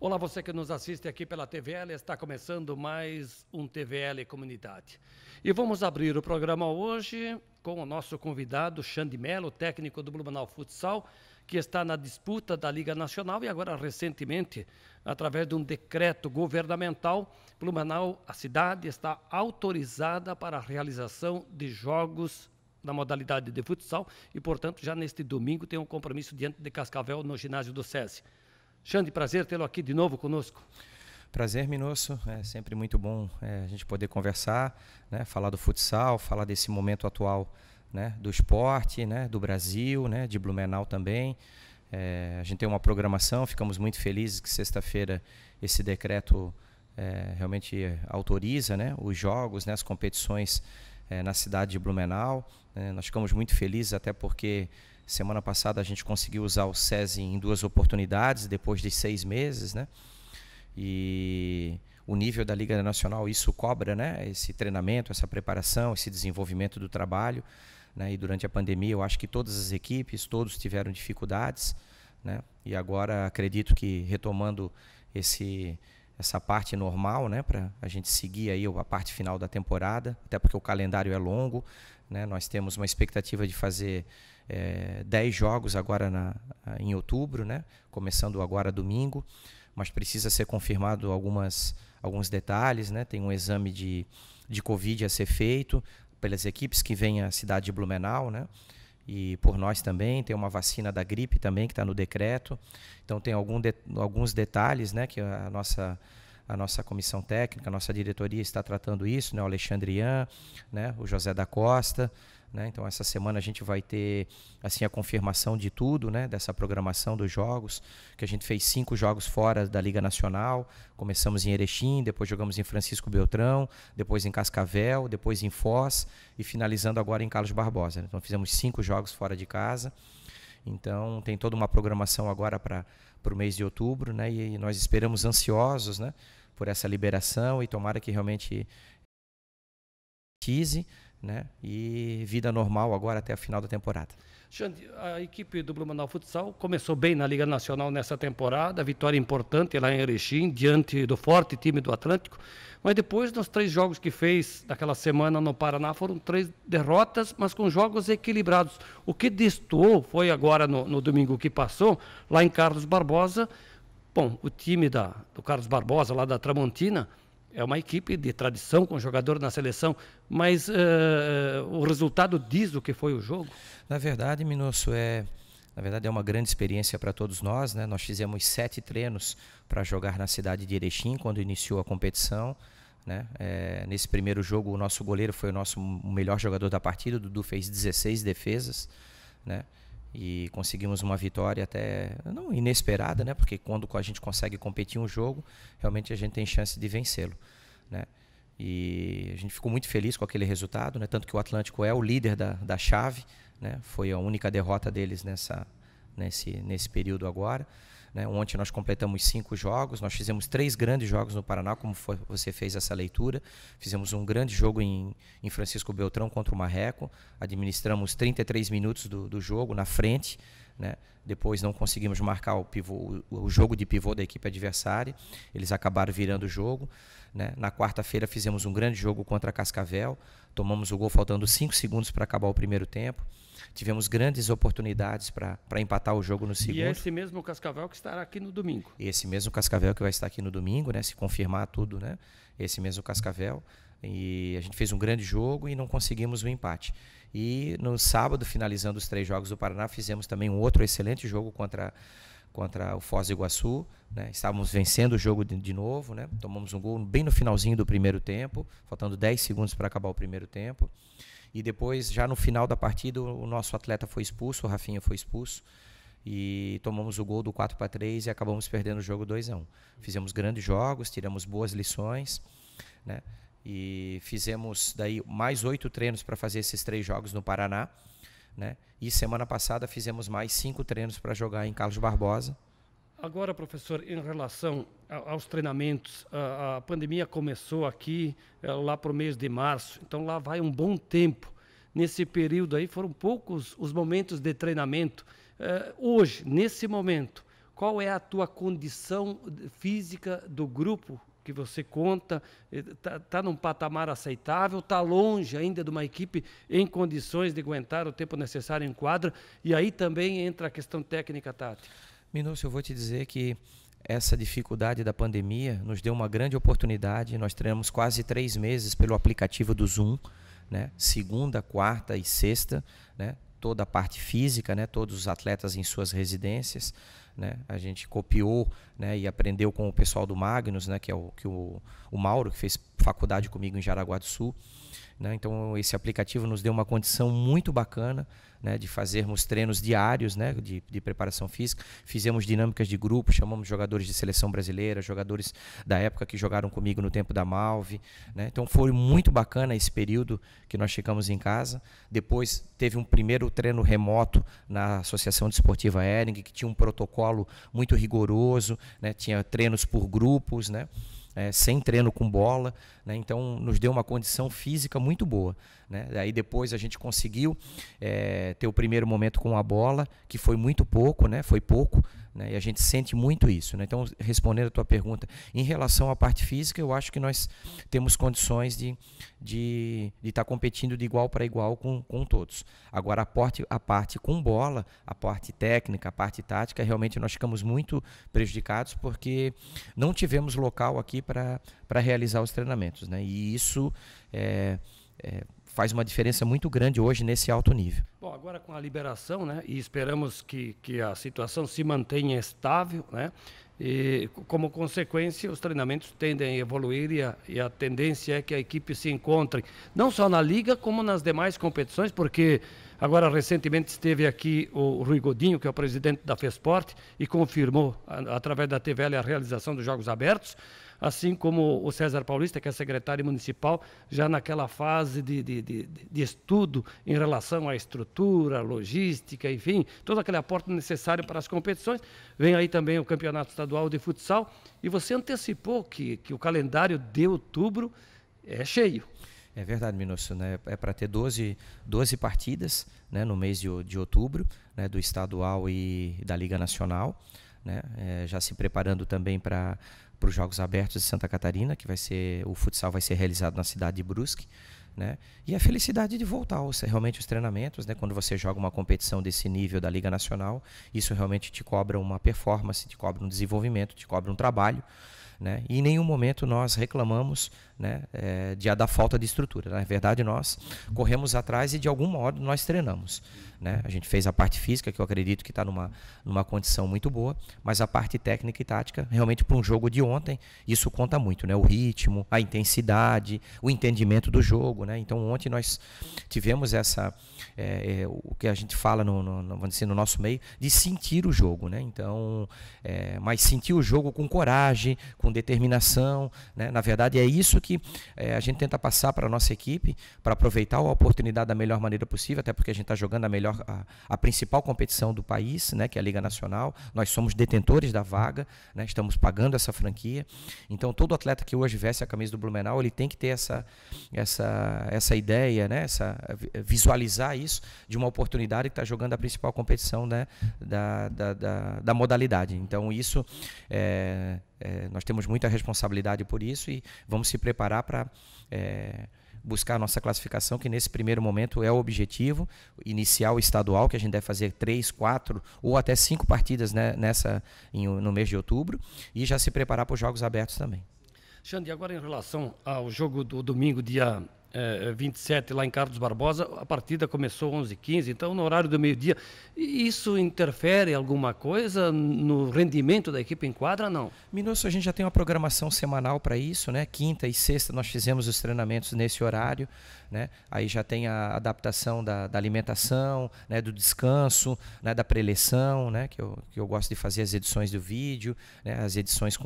Olá, você que nos assiste aqui pela TVL, está começando mais um TVL Comunidade. E vamos abrir o programa hoje com o nosso convidado, Xande Melo, técnico do Blumenau Futsal, que está na disputa da Liga Nacional e agora recentemente, através de um decreto governamental, Blumenau, a cidade, está autorizada para a realização de jogos na modalidade de futsal e, portanto, já neste domingo tem um compromisso diante de Cascavel no ginásio do SESI. Xande, prazer tê-lo aqui de novo conosco. Prazer, Minosso. É sempre muito bom a gente poder conversar, né, falar do futsal, falar desse momento atual, né, do esporte, né, do Brasil, né, de Blumenau também. A gente tem uma programação, ficamos muito felizes que sexta-feira esse decreto realmente autoriza, né, os jogos, né, as competições na cidade de Blumenau. Nós ficamos muito felizes até porque semana passada a gente conseguiu usar o SESI em 2 oportunidades, depois de 6 meses, né? E o nível da Liga Nacional, isso cobra, né? Esse treinamento, essa preparação, esse desenvolvimento do trabalho, né? E durante a pandemia eu acho que todas as equipes, todos tiveram dificuldades, né? E agora acredito que retomando essa parte normal, né, para a gente seguir aí a parte final da temporada, até porque o calendário é longo, né? Nós temos uma expectativa de fazer 10 jogos agora em outubro, né? Começando agora domingo, mas precisa ser confirmado alguns detalhes, né? Tem um exame de Covid a ser feito pelas equipes que vêm à cidade de Blumenau, né? E por nós também, tem uma vacina da gripe também que está no decreto. Então tem alguns detalhes, né, que a nossa comissão técnica, a nossa diretoria está tratando isso, né, o Alexandre Ian, né, o José da Costa, né. Então essa semana a gente vai ter assim a confirmação de tudo, né, dessa programação dos jogos, que a gente fez 5 jogos fora da Liga Nacional. Começamos em Erechim, depois jogamos em Francisco Beltrão, depois em Cascavel, depois em Foz e finalizando agora em Carlos Barbosa. Então fizemos 5 jogos fora de casa. Então tem toda uma programação agora para o mês de outubro, né, e nós esperamos ansiosos, né, por essa liberação e tomara que realmente tise, né, e vida normal agora até a final da temporada. Xande, a equipe do Blumenau Futsal começou bem na Liga Nacional nessa temporada, vitória importante lá em Erechim, diante do forte time do Atlântico, mas depois dos 3 jogos que fez naquela semana no Paraná, foram 3 derrotas, mas com jogos equilibrados. O que destoou foi agora no domingo que passou, lá em Carlos Barbosa. Bom, o time do Carlos Barbosa, lá da Tramontina, é uma equipe de tradição com jogador na seleção, mas o resultado diz o que foi o jogo? Na verdade, Minosso, é uma grande experiência para todos nós, né? Nós fizemos 7 treinos para jogar na cidade de Erechim quando iniciou a competição, né? Nesse primeiro jogo o nosso goleiro foi o melhor jogador da partida, o Dudu fez 16 defesas, né? E conseguimos uma vitória até não inesperada, né? Porque quando a gente consegue competir um jogo, realmente a gente tem chance de vencê-lo, né? E a gente ficou muito feliz com aquele resultado, né? Tanto que o Atlântico é o líder da chave, né? Foi a única derrota deles nesse período agora, né? Ontem nós completamos 5 jogos, nós fizemos 3 grandes jogos no Paraná, como você fez essa leitura. Fizemos um grande jogo em Francisco Beltrão contra o Marreco, administramos 33 minutos do jogo na frente, né? Depois não conseguimos marcar o jogo de pivô da equipe adversária, eles acabaram virando o jogo, né? Na quarta-feira fizemos um grande jogo contra a Cascavel, tomamos o gol faltando 5 segundos para acabar o primeiro tempo. Tivemos grandes oportunidades para empatar o jogo no segundo. E é esse mesmo Cascavel que estará aqui no domingo. Esse mesmo Cascavel que vai estar aqui no domingo, né? Se confirmar tudo, né? Esse mesmo Cascavel. E a gente fez um grande jogo e não conseguimos o empate. E no sábado, finalizando os 3 jogos do Paraná, fizemos também um outro excelente jogo contra o Foz do Iguaçu, né? Estávamos vencendo o jogo de novo, né? Tomamos um gol bem no finalzinho do primeiro tempo, faltando 10 segundos para acabar o primeiro tempo. E depois, já no final da partida, o nosso atleta foi expulso, o Rafinha foi expulso, e tomamos o gol do 4-3 e acabamos perdendo o jogo 2-1. Fizemos grandes jogos, tiramos boas lições, né? E fizemos daí mais 8 treinos para fazer esses 3 jogos no Paraná, né? E semana passada fizemos mais 5 treinos para jogar em Carlos Barbosa. Agora, professor, em relação aos treinamentos, a pandemia começou aqui lá para o mês de março, então lá vai um bom tempo. Nesse período aí foram poucos os momentos de treinamento. Hoje, nesse momento, qual é a tua condição física do grupo que você conta? Está num patamar aceitável? Está longe ainda de uma equipe em condições de aguentar o tempo necessário em quadra? E aí também entra a questão técnica, Tati. Minúcio, eu vou te dizer que essa dificuldade da pandemia nos deu uma grande oportunidade. Nós treinamos quase 3 meses pelo aplicativo do Zoom, né? Segunda, quarta e sexta, né? Toda a parte física, né? Todos os atletas em suas residências, né? A gente copiou, né? E aprendeu com o pessoal do Magnus, né? Que é o Mauro, que fez faculdade comigo em Jaraguá do Sul, né? Então esse aplicativo nos deu uma condição muito bacana, né, de fazermos treinos diários, né, de preparação física. Fizemos dinâmicas de grupo, chamamos jogadores de seleção brasileira, jogadores da época que jogaram comigo no tempo da Malve, né? Então foi muito bacana esse período que nós ficamos em casa. Depois teve um primeiro treino remoto na Associação Desportiva Hering, que tinha um protocolo muito rigoroso, né? Tinha treinos por grupos, né? Sem treino com bola, né? Então nos deu uma condição física muito boa, né? Aí depois a gente conseguiu ter o primeiro momento com a bola, que foi muito pouco, né? Foi pouco, né? E a gente sente muito isso, né? Então, respondendo a tua pergunta, em relação à parte física, eu acho que nós temos condições de estar competindo de igual para igual com todos. Agora, a parte com bola, a parte técnica, a parte tática, realmente nós ficamos muito prejudicados porque não tivemos local aqui para realizar os treinamentos, né? E isso faz uma diferença muito grande hoje nesse alto nível. Bom, agora com a liberação, né, e esperamos que a situação se mantenha estável, né, e como consequência os treinamentos tendem a evoluir e a tendência é que a equipe se encontre não só na Liga como nas demais competições, porque agora recentemente esteve aqui o Rui Godinho, que é o presidente da FESPORT, e confirmou através da TVL a realização dos Jogos Abertos, assim como o César Paulista, que é secretário municipal, já naquela fase de estudo em relação à estrutura, logística, enfim, todo aquele aporte necessário para as competições. Vem aí também o Campeonato Estadual de Futsal, e você antecipou que o calendário de outubro é cheio. É verdade, Minúcio, né? É para ter 12 partidas, né, no mês de outubro, né, do estadual e da Liga Nacional, né? Já se preparando também para os Jogos Abertos de Santa Catarina, que o futsal vai ser realizado na cidade de Brusque, né? E a felicidade de voltar realmente os treinamentos, né? Quando você joga uma competição desse nível da Liga Nacional, isso realmente te cobra uma performance, te cobra um desenvolvimento, te cobra um trabalho, né? E em nenhum momento nós reclamamos, né, da falta de estrutura. Na verdade, nós corremos atrás e de algum modo nós treinamos, né? A gente fez a parte física, que eu acredito que está numa condição muito boa, mas a parte técnica e tática, realmente para um jogo de ontem, isso conta muito, né? O ritmo, a intensidade, o entendimento do jogo, né? Então ontem nós tivemos o que a gente fala vamos dizer, no nosso meio, de sentir o jogo, né? Então, mas sentir o jogo com coragem, com determinação, né? Na verdade é isso que a gente tenta passar para a nossa equipe, para aproveitar a oportunidade da melhor maneira possível, até porque a gente está jogando a principal competição do país, né, que é a Liga Nacional. Nós somos detentores da vaga, né, estamos pagando essa franquia. Então todo atleta que hoje veste a camisa do Blumenau, ele tem que ter essa ideia, né, visualizar isso de uma oportunidade que está jogando a principal competição, né, da modalidade. Então isso nós temos muita responsabilidade por isso e vamos se preparar para buscar a nossa classificação, que nesse primeiro momento é o objetivo inicial estadual, que a gente deve fazer 3, 4 ou até 5 partidas, né, no mês de outubro, e já se preparar para os Jogos Abertos também. Xande, agora em relação ao jogo do domingo, dia 27, lá em Carlos Barbosa, a partida começou 11h15, então no horário do meio-dia. Isso interfere alguma coisa no rendimento da equipe em quadra, não? Minúcio, a gente já tem uma programação semanal para isso, né? Quinta e sexta nós fizemos os treinamentos nesse horário, né? Aí já tem a adaptação da alimentação, né? Do descanso, né? Da preleção, né? Que eu gosto de fazer as edições do vídeo, né? As edições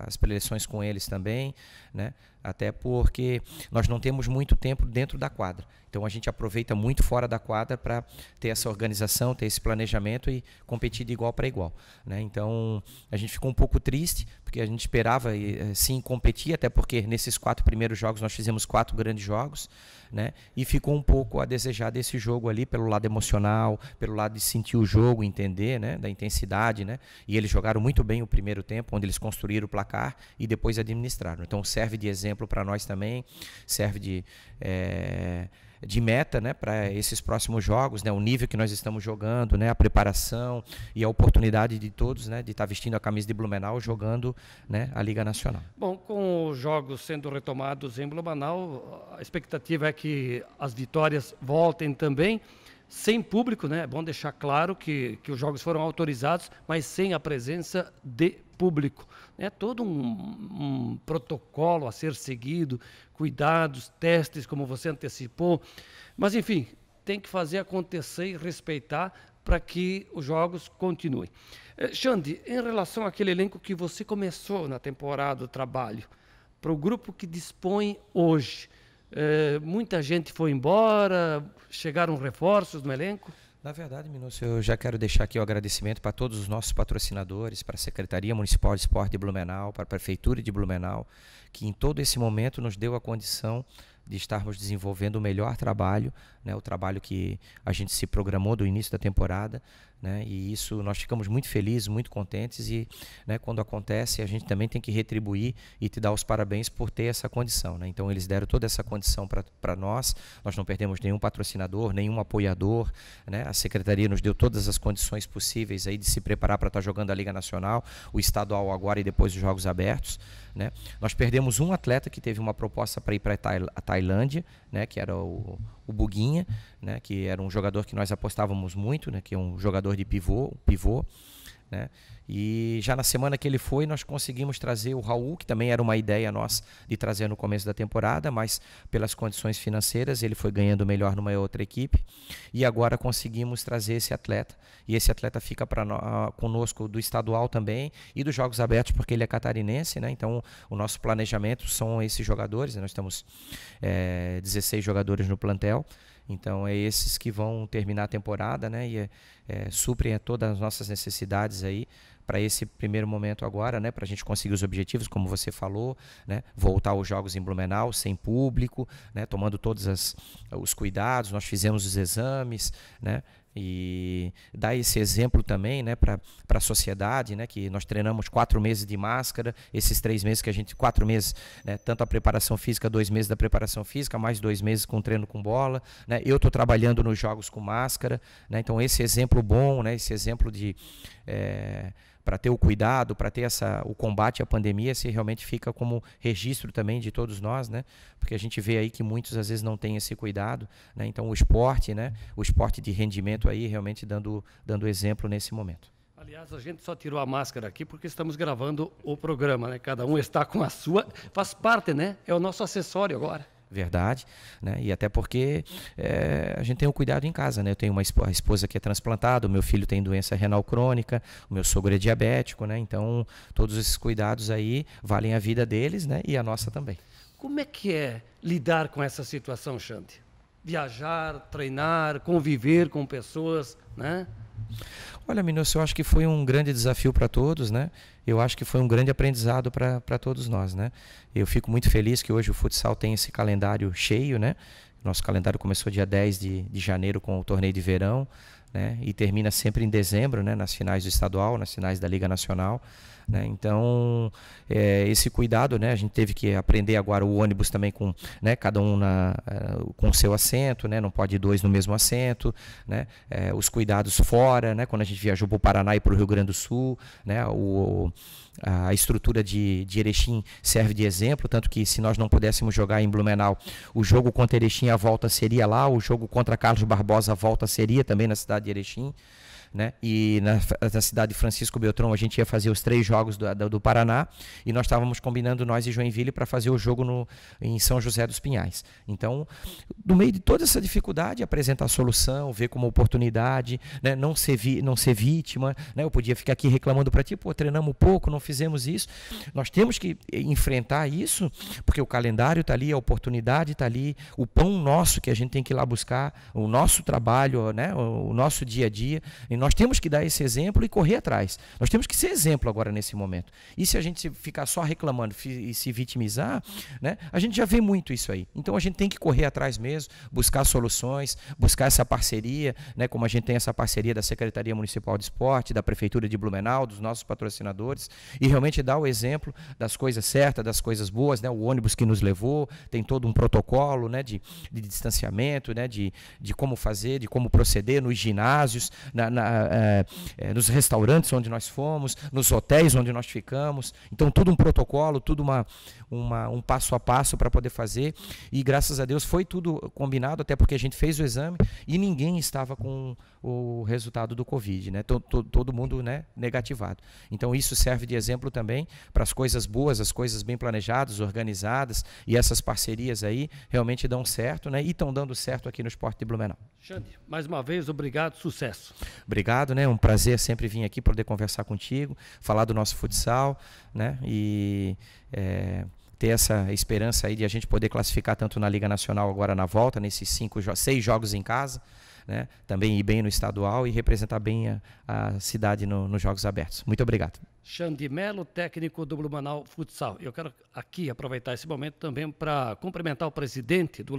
as preleções com eles também, né? Até porque nós não temos muito tempo dentro da quadra. Então a gente aproveita muito fora da quadra para ter essa organização, ter esse planejamento e competir de igual para igual, né? Então a gente ficou um pouco triste, porque a gente esperava sim competir, até porque nesses 4 primeiros jogos nós fizemos 4 grandes jogos, né? E ficou um pouco a desejar desse jogo ali, pelo lado emocional, pelo lado de sentir o jogo, entender, né? Da intensidade, né? E eles jogaram muito bem o primeiro tempo, onde eles construíram o placar e depois administraram. Então serve de exemplo para nós também, serve de meta, né, para esses próximos jogos, né, o nível que nós estamos jogando, né, a preparação e a oportunidade de todos, né, de estar vestindo a camisa de Blumenau jogando, né, a Liga Nacional. Bom, com os jogos sendo retomados em Blumenau, a expectativa é que as vitórias voltem também, sem público, né? É bom deixar claro que os jogos foram autorizados, mas sem a presença de público. É todo um protocolo a ser seguido, cuidados, testes, como você antecipou. Mas, enfim, tem que fazer acontecer e respeitar para que os jogos continuem. Xande, em relação àquele elenco que você começou na temporada do trabalho, para o grupo que dispõe hoje, muita gente foi embora, chegaram reforços no elenco? Na verdade, Minúcio, eu já quero deixar aqui o agradecimento para todos os nossos patrocinadores, para a Secretaria Municipal de Esporte de Blumenau, para a Prefeitura de Blumenau, que em todo esse momento nos deu a condição de estarmos desenvolvendo o melhor trabalho, né, o trabalho que a gente se programou do início da temporada, né, e isso nós ficamos muito felizes, muito contentes e, né, quando acontece a gente também tem que retribuir e te dar os parabéns por ter essa condição, né? Então eles deram toda essa condição para nós não perdemos nenhum patrocinador, nenhum apoiador, né? A Secretaria nos deu todas as condições possíveis aí de se preparar para estar jogando a Liga Nacional, o estadual agora e depois os Jogos Abertos, né? Nós perdemos um atleta que teve uma proposta para ir para a Tailândia, né, que era o Buguinha, né, que era um jogador que nós apostávamos muito, né, que é um jogador de pivô, né? E já na semana que ele foi, nós conseguimos trazer o Raul, que também era uma ideia nossa de trazer no começo da temporada, mas pelas condições financeiras ele foi ganhando melhor numa outra equipe e agora conseguimos trazer esse atleta, e esse atleta fica conosco do estadual também e dos Jogos Abertos, porque ele é catarinense, né? Então o nosso planejamento são esses jogadores, né? Nós temos 16 jogadores no plantel. Então, é esses que vão terminar a temporada, né? E suprem todas as nossas necessidades aí para esse primeiro momento agora, né? Para a gente conseguir os objetivos, como você falou, né? Voltar aos jogos em Blumenau, sem público, né? Tomando todos os cuidados, nós fizemos os exames, né? E dar esse exemplo também, né, para a sociedade, né, que nós treinamos 4 meses de máscara, esses 3 meses que a gente, 4 meses, né, tanto a preparação física, 2 meses da preparação física, mais 2 meses com treino com bola, né, eu estou trabalhando nos jogos com máscara, né, então esse exemplo bom, né, esse exemplo de para ter o cuidado, para ter o combate à pandemia, se realmente fica como registro também de todos nós, né? Porque a gente vê aí que muitos às vezes não têm esse cuidado, né? Então o esporte, né? O esporte de rendimento aí realmente dando exemplo nesse momento. Aliás, a gente só tirou a máscara aqui porque estamos gravando o programa, né? Cada um está com a sua, faz parte, né? É o nosso acessório agora. Verdade, né? E até porque a gente tem o cuidado em casa, né? Eu tenho a esposa que é transplantada, o meu filho tem doença renal crônica, o meu sogro é diabético, né? Então todos esses cuidados aí valem a vida deles, né? E a nossa também. Como é que é lidar com essa situação, Xande? Viajar, treinar, conviver com pessoas, né? Olha, Minúcio, eu acho que foi um grande desafio para todos, né? Eu acho que foi um grande aprendizado para todos nós, né? Eu fico muito feliz que hoje o futsal tem esse calendário cheio, né? Nosso calendário começou dia 10 de janeiro com o torneio de verão, né? E termina sempre em dezembro, né? Nas finais do estadual, nas finais da Liga Nacional, né? Então, esse cuidado, né? A gente teve que aprender agora o ônibus também com, né? Cada um com o seu assento, né? Não pode ir 2 no mesmo assento, né? Os cuidados fora, né? Quando a gente viajou para o Paraná e para o Rio Grande do Sul, né? A estrutura de Erechim serve de exemplo, tanto que se nós não pudéssemos jogar em Blumenau, o jogo contra Erechim a volta seria lá, o jogo contra Carlos Barbosa a volta seria também na cidade de Erechim, né? E na cidade de Francisco Beltrão a gente ia fazer os 3 jogos do Paraná, e nós estávamos combinando, nós e Joinville, para fazer o jogo em São José dos Pinhais. Então, no meio de toda essa dificuldade, apresentar a solução, ver como oportunidade, né? Não ser vítima, né? Eu podia ficar aqui reclamando para ti, pô, treinamos pouco, não fizemos isso. Nós temos que enfrentar isso, porque o calendário está ali, a oportunidade está ali, o pão nosso que a gente tem que ir lá buscar, o nosso trabalho, né? O nosso dia a dia, e nós temos que dar esse exemplo e correr atrás. Nós temos que ser exemplo agora nesse momento. E se a gente ficar só reclamando e se vitimizar, né? A gente já vê muito isso aí. Então a gente tem que correr atrás mesmo, buscar soluções, buscar essa parceria, né? Como a gente tem essa parceria da Secretaria Municipal de Esporte, da Prefeitura de Blumenau, dos nossos patrocinadores, e realmente dar o exemplo das coisas certas, das coisas boas, né? O ônibus que nos levou, tem todo um protocolo, né? de distanciamento, né? De como fazer, de como proceder nos ginásios, nos restaurantes onde nós fomos, nos hotéis onde nós ficamos. Então, tudo um protocolo, tudo um passo a passo para poder fazer. E, graças a Deus, foi tudo combinado, até porque a gente fez o exame e ninguém estava com o resultado do Covid, né? Todo mundo, né, negativado. Então, isso serve de exemplo também para as coisas boas, as coisas bem planejadas, organizadas, e essas parcerias aí realmente dão certo, né? E estão dando certo aqui no Esporte de Blumenau. Xande, mais uma vez, obrigado, sucesso. Obrigado, né? Um prazer sempre vir aqui poder conversar contigo, falar do nosso futsal, né? E ter essa esperança aí de a gente poder classificar tanto na Liga Nacional agora na volta, nesses 6 jogos em casa, né? Também ir bem no estadual e representar bem a cidade nos Jogos Abertos. Muito obrigado. Xande Melo, técnico do Blumenau Futsal. Eu quero aqui aproveitar esse momento também para cumprimentar o presidente do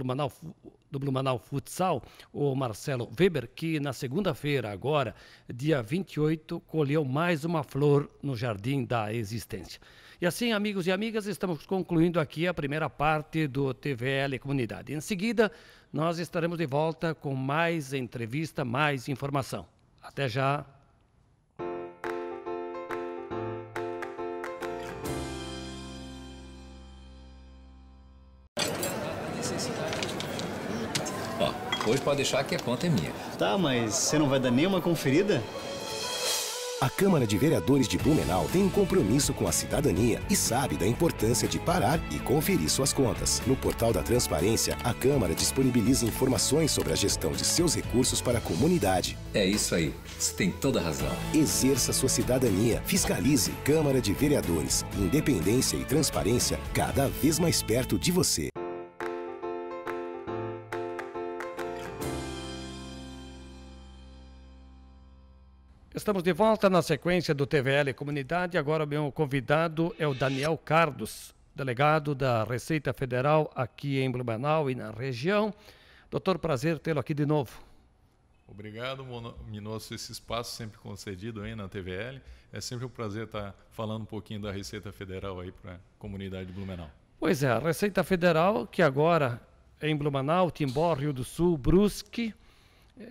Blumenau Futsal, o Marcelo Weber, que na segunda-feira, agora, dia 28, colheu mais uma flor no Jardim da Existência. E assim, amigos e amigas, estamos concluindo aqui a primeira parte do TVL Comunidade. Em seguida, nós estaremos de volta com mais entrevista, mais informação. Até já! Hoje pode deixar que a conta é minha. Tá, mas você não vai dar nenhuma conferida? A Câmara de Vereadores de Blumenau tem um compromisso com a cidadania e sabe da importância de parar e conferir suas contas. No portal da Transparência, a Câmara disponibiliza informações sobre a gestão de seus recursos para a comunidade. É isso aí, você tem toda a razão. Exerça sua cidadania, fiscalize. Câmara de Vereadores, independência e transparência cada vez mais perto de você. Estamos de volta na sequência do TVL Comunidade. Agora o meu convidado é o Daniel Cardos, delegado da Receita Federal aqui em Blumenau e na região. Doutor, prazer tê-lo aqui de novo. Obrigado, Minosso, esse espaço sempre concedido aí na TVL. É sempre um prazer estar falando um pouquinho da Receita Federal aí para a comunidade de Blumenau. Pois é, a Receita Federal, que agora é em Blumenau, Timbó, Rio do Sul, Brusque,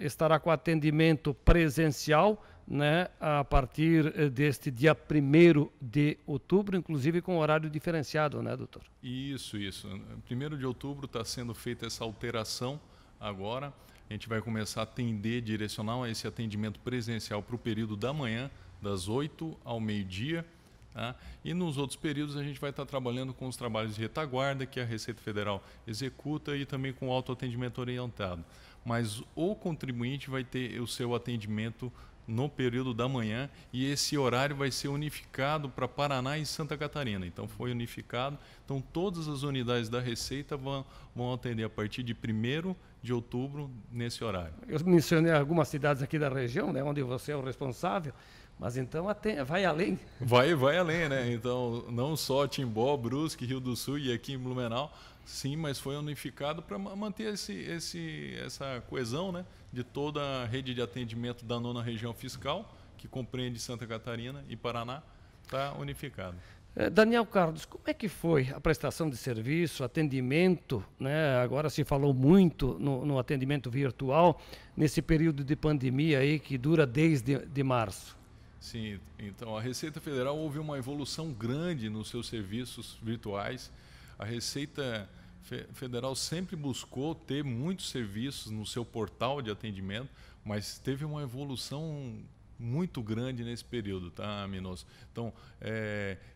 estará com atendimento presencial, né, a partir deste dia 1º de outubro, inclusive com horário diferenciado, né, doutor? Isso. 1º de outubro está sendo feita essa alteração agora. A gente vai começar a atender, direcionar esse atendimento presencial para o período da manhã, das 8 ao meio-dia. Tá? E nos outros períodos a gente vai estar trabalhando com os trabalhos de retaguarda que a Receita Federal executa e também com o autoatendimento orientado. Mas o contribuinte vai ter o seu atendimento no período da manhã e esse horário vai ser unificado para Paraná e Santa Catarina. Então foi unificado. Então todas as unidades da Receita vão atender a partir de 1º de outubro nesse horário. Eu mencionei algumas cidades aqui da região, né, onde você é o responsável, mas então vai além. Vai além, né? Então não só Timbó, Brusque, Rio do Sul e aqui em Blumenau, sim, mas foi unificado para manter essa coesão, né, de toda a rede de atendimento da 9ª região fiscal, que compreende Santa Catarina e Paraná, está unificado. Daniel Carlos, como é que foi a prestação de serviço, atendimento, né? Agora se falou muito no atendimento virtual, nesse período de pandemia aí que dura desde março? Sim, então a Receita Federal houve uma evolução grande nos seus serviços virtuais. A Receita Federal sempre buscou ter muitos serviços no seu portal de atendimento mas teve uma evolução muito grande nesse período, tá, Minosso? Então,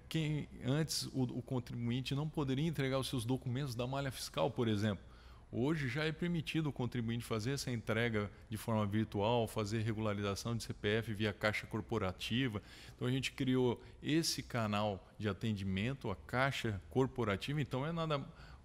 quem antes o contribuinte não poderia entregar os seus documentos da malha fiscal, por exemplo. Hoje já é permitido o contribuinte fazer essa entrega de forma virtual, fazer regularização de CPF via caixa corporativa. Então a gente criou esse canal de atendimento, a caixa corporativa. Então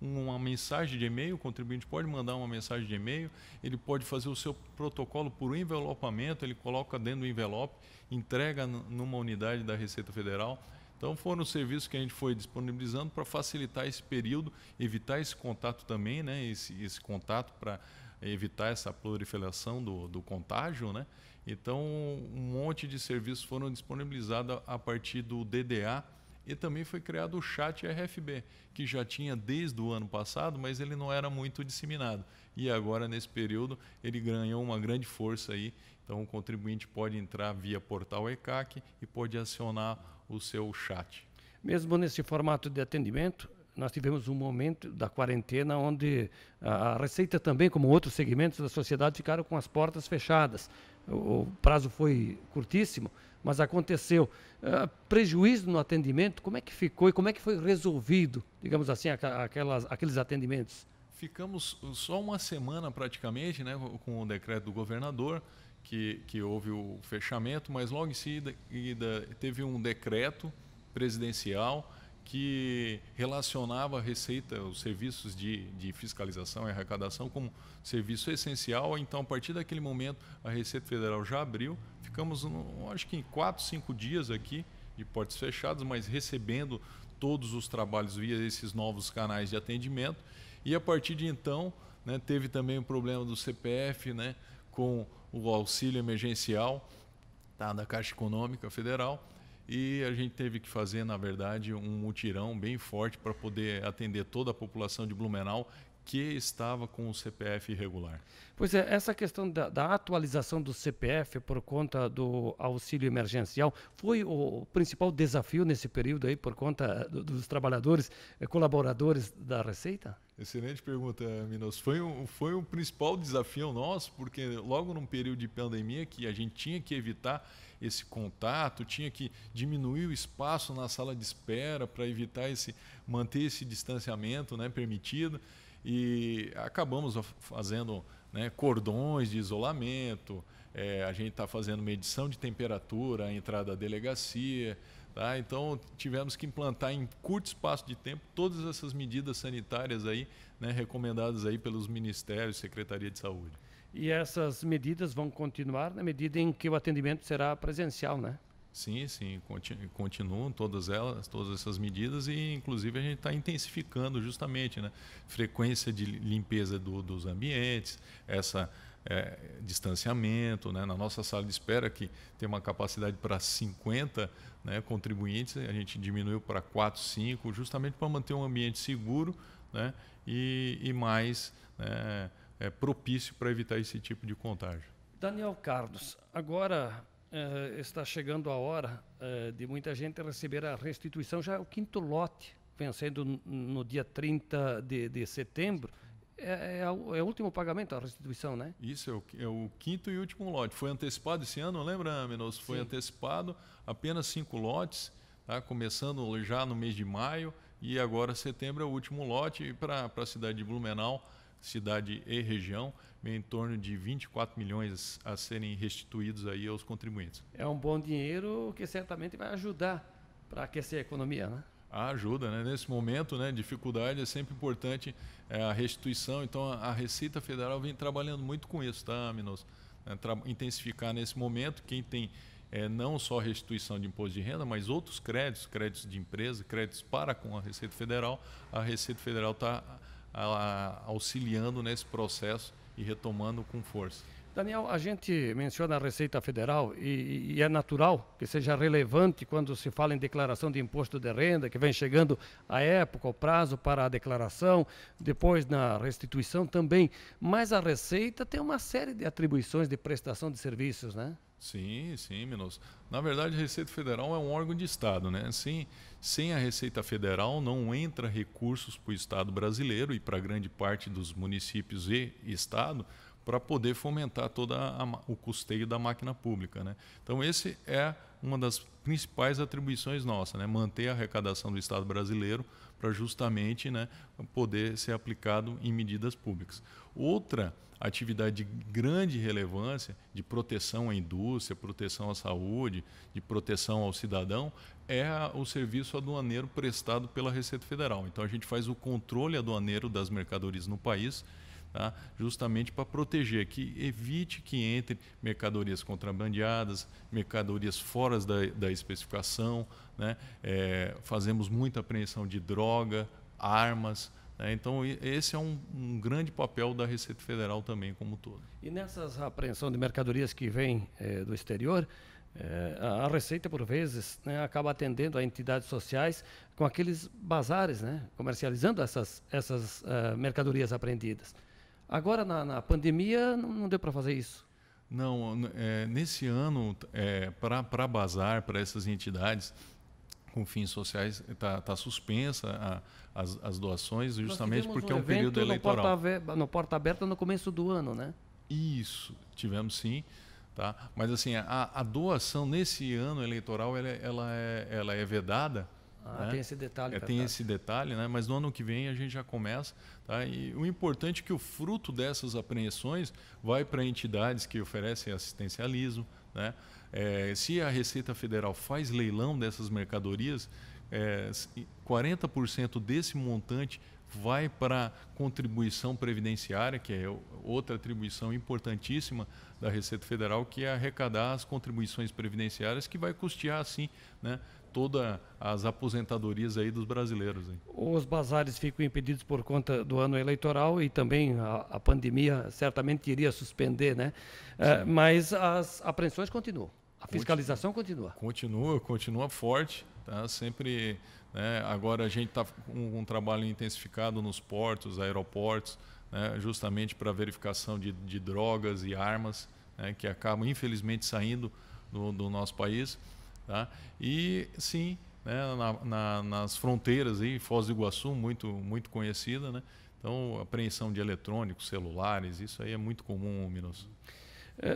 uma mensagem de e-mail, o contribuinte pode mandar uma mensagem de e-mail, ele pode fazer o seu protocolo por envelopamento, ele coloca dentro do envelope, entrega numa unidade da Receita Federal. Então foram os serviços que a gente foi disponibilizando para facilitar esse período, evitar esse contato também, né? Esse contato para evitar essa proliferação do contágio, né? Então um monte de serviços foram disponibilizados a partir do DDA e também foi criado o chat RFB, que já tinha desde o ano passado, mas ele não era muito disseminado. E agora, nesse período, ele ganhou uma grande força aí. Então o contribuinte pode entrar via portal ECAC e pode acionar o seu chat. Mesmo nesse formato de atendimento, nós tivemos um momento da quarentena onde a Receita também, como outros segmentos da sociedade, ficaram com as portas fechadas. O prazo foi curtíssimo, mas aconteceu. Prejuízo no atendimento, como é que ficou e como é que foi resolvido, digamos assim, aqueles atendimentos? Ficamos só uma semana praticamente, né, com o decreto do governador, que houve o fechamento, mas logo em seguida teve um decreto presidencial que relacionava a Receita, os serviços de fiscalização e arrecadação como serviço essencial. Então, a partir daquele momento, a Receita Federal já abriu. Ficamos, acho que em 4, 5 dias aqui, de portas fechadas, mas recebendo todos os trabalhos via esses novos canais de atendimento. E a partir de então, né, teve também o problema do CPF, né, com o auxílio emergencial, tá, da Caixa Econômica Federal, e a gente teve que fazer, na verdade, um mutirão bem forte para poder atender toda a população de Blumenau que estava com o CPF irregular. Pois é, essa questão da atualização do CPF por conta do auxílio emergencial foi o principal desafio nesse período aí por conta dos trabalhadores, colaboradores da Receita? Excelente pergunta, Minosso. Foi o principal desafio nosso, porque logo num período de pandemia que a gente tinha que evitar esse contato, tinha que diminuir o espaço na sala de espera para evitar manter esse distanciamento, né, permitido, e acabamos fazendo, né, cordões de isolamento, a gente está fazendo medição de temperatura, a entrada da delegacia, tá? Então tivemos que implantar em curto espaço de tempo todas essas medidas sanitárias aí, né, recomendadas aí pelos ministérios e Secretaria de Saúde. E essas medidas vão continuar na medida em que o atendimento será presencial, né? Sim, continuam todas essas medidas e inclusive a gente está intensificando justamente, né, frequência de limpeza dos ambientes, distanciamento, né, na nossa sala de espera que tem uma capacidade para 50, né, contribuintes, a gente diminuiu para 4, 5, justamente para manter um ambiente seguro, né, e mais, né, propício para evitar esse tipo de contágio. Daniel Carlos, agora está chegando a hora de muita gente receber a restituição, já é o 5º lote, vencendo no dia 30 de setembro. É o último pagamento, a restituição, né? Isso, é o 5º e último lote. Foi antecipado esse ano, lembra, Minosso? Foi antecipado, apenas 5 lotes, tá? Começando já no mês de maio, e agora setembro é o último lote para a cidade de Blumenau, cidade e região, em torno de 24 milhões a serem restituídos aí aos contribuintes. É um bom dinheiro que certamente vai ajudar para aquecer a economia, né? Ajuda, né? Nesse momento, né, dificuldade, é sempre importante a restituição. Então, a Receita Federal vem trabalhando muito com isso, tá, Minosso? Intensificar nesse momento quem tem não só restituição de imposto de renda, mas outros créditos de empresa, créditos para com a Receita Federal. A Receita Federal está auxiliando nesse processo e retomando com força. Daniel, a gente menciona a Receita Federal e é natural que seja relevante quando se fala em declaração de imposto de renda, que vem chegando a época, o prazo para a declaração, depois na restituição também. Mas a Receita tem uma série de atribuições de prestação de serviços, né? Sim, Minosso. Na verdade, a Receita Federal é um órgão de Estado, né? Sem a Receita Federal não entra recursos para o Estado brasileiro e para grande parte dos municípios e Estado, para poder fomentar todo o custeio da máquina pública, né? Então, esse é uma das principais atribuições nossas, né? Manter a arrecadação do Estado brasileiro para justamente, né, poder ser aplicado em medidas públicas. Outra atividade de grande relevância, de proteção à indústria, proteção à saúde, de proteção ao cidadão, é o serviço aduaneiro prestado pela Receita Federal. Então, a gente faz o controle aduaneiro das mercadorias no país, tá? Justamente para proteger, que evite que entre mercadorias contrabandeadas, mercadorias fora da especificação, né? Fazemos muita apreensão de droga, armas, né? Então, esse é um grande papel da Receita Federal também como um todo. E nessas apreensão de mercadorias que vêm do exterior, a Receita, por vezes, né, acaba atendendo a entidades sociais com aqueles bazares, né, comercializando essas mercadorias apreendidas. Agora, na pandemia, não deu para fazer isso? Não, nesse ano, para bazar, para essas entidades com fins sociais, está suspensa as doações, justamente porque é um período eleitoral. No Porta Aberta no começo do ano, né? Isso, tivemos sim. Tá? Mas assim, a doação nesse ano eleitoral ela é vedada. Né? Tem esse detalhe. Tem esse detalhe, né? Mas no ano que vem a gente já começa. Tá? E o importante é que o fruto dessas apreensões vai para entidades que oferecem assistencialismo. Né? Se a Receita Federal faz leilão dessas mercadorias, 40% desse montante vai para contribuição previdenciária, que é outra atribuição importantíssima da Receita Federal, que é arrecadar as contribuições previdenciárias, que vai custear, assim, né, todas as aposentadorias aí dos brasileiros. Hein? Os bazares ficam impedidos por conta do ano eleitoral e também a pandemia certamente iria suspender, né? Mas as apreensões continuam, a fiscalização continua. Continua forte, tá? Sempre... agora a gente está com um trabalho intensificado nos portos, aeroportos, né, justamente para verificação de drogas e armas, né, que acabam infelizmente saindo do nosso país. Tá? E sim, né, nas fronteiras, aí, Foz do Iguaçu, muito conhecida, né? Então, apreensão de eletrônicos, celulares, isso aí é muito comum, Minoso.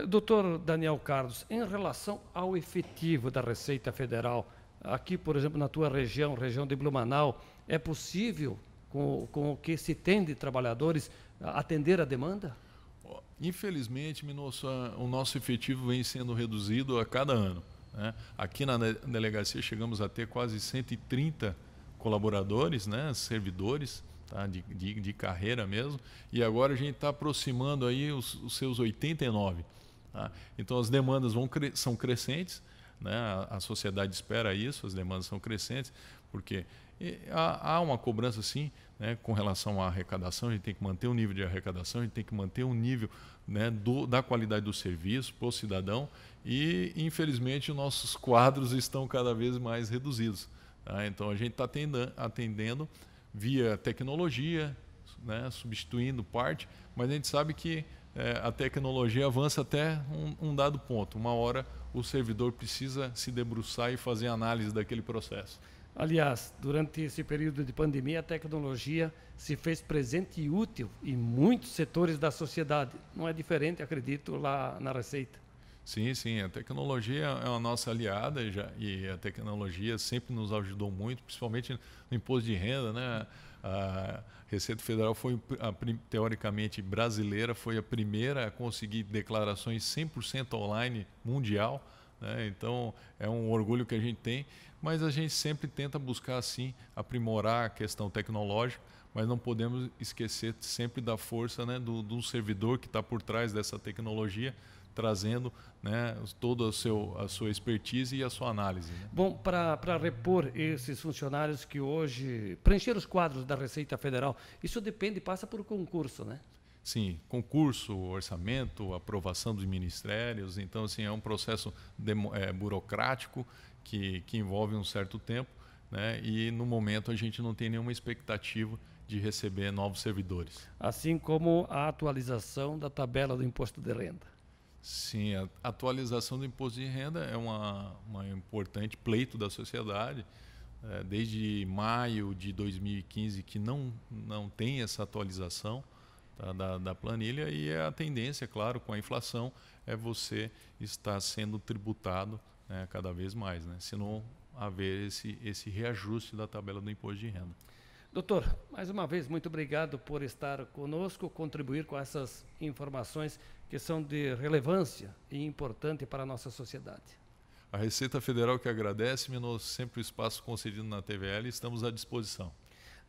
Doutor Daniel Carlos, em relação ao efetivo da Receita Federal, aqui, por exemplo, na tua região de Blumenau, é possível, com o que se tem de trabalhadores, atender a demanda? Infelizmente, Minoso, o nosso efetivo vem sendo reduzido a cada ano. Né? Aqui na delegacia chegamos a ter quase 130 colaboradores, né, servidores, tá, de carreira mesmo, e agora a gente está aproximando aí os seus 89. Tá? Então as demandas são crescentes, né? A sociedade espera isso, as demandas são crescentes, porque há uma cobrança sim, né, com relação à arrecadação. A gente tem que manter o nível de arrecadação, a gente tem que manter o nível, né, da qualidade do serviço para o cidadão, e infelizmente os nossos quadros estão cada vez mais reduzidos. Tá? Então a gente está atendendo via tecnologia, né, substituindo parte, mas a gente sabe que a tecnologia avança até um dado ponto. Uma hora o servidor precisa se debruçar e fazer análise daquele processo. Aliás, durante esse período de pandemia, a tecnologia se fez presente e útil em muitos setores da sociedade. Não é diferente, acredito, lá na Receita. Sim, a tecnologia é a nossa aliada e a tecnologia sempre nos ajudou muito, principalmente no imposto de renda, né? A Receita Federal foi, teoricamente brasileira, foi a primeira a conseguir declarações 100% online mundial, né? Então é um orgulho que a gente tem, mas a gente sempre tenta buscar assim aprimorar a questão tecnológica, mas não podemos esquecer sempre da força, né, do servidor que está por trás dessa tecnologia, trazendo, né, toda a sua expertise e a sua análise. Né? Bom, para repor esses funcionários que hoje preencheram os quadros da Receita Federal, isso passa por concurso, né? Sim, concurso, orçamento, aprovação dos ministérios. Então, assim, é um processo burocrático que envolve um certo tempo, né? E no momento a gente não tem nenhuma expectativa de receber novos servidores. Assim como a atualização da tabela do imposto de renda. Sim, a atualização do imposto de renda é uma importante pleito da sociedade. Desde maio de 2015 que não tem essa atualização. da planilha, e a tendência, claro, com a inflação, é você estar sendo tributado, né, cada vez mais, né, se não haver esse reajuste da tabela do imposto de renda. Doutor, mais uma vez, muito obrigado por estar conosco, contribuir com essas informações que são de relevância e importante para a nossa sociedade. A Receita Federal que agradece, Minosso, sempre o espaço concedido na TVL, estamos à disposição.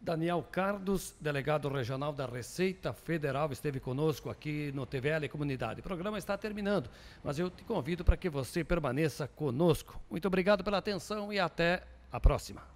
Daniel Cardos, delegado regional da Receita Federal, esteve conosco aqui no TVL Comunidade. O programa está terminando, mas eu te convido para que você permaneça conosco. Muito obrigado pela atenção e até a próxima.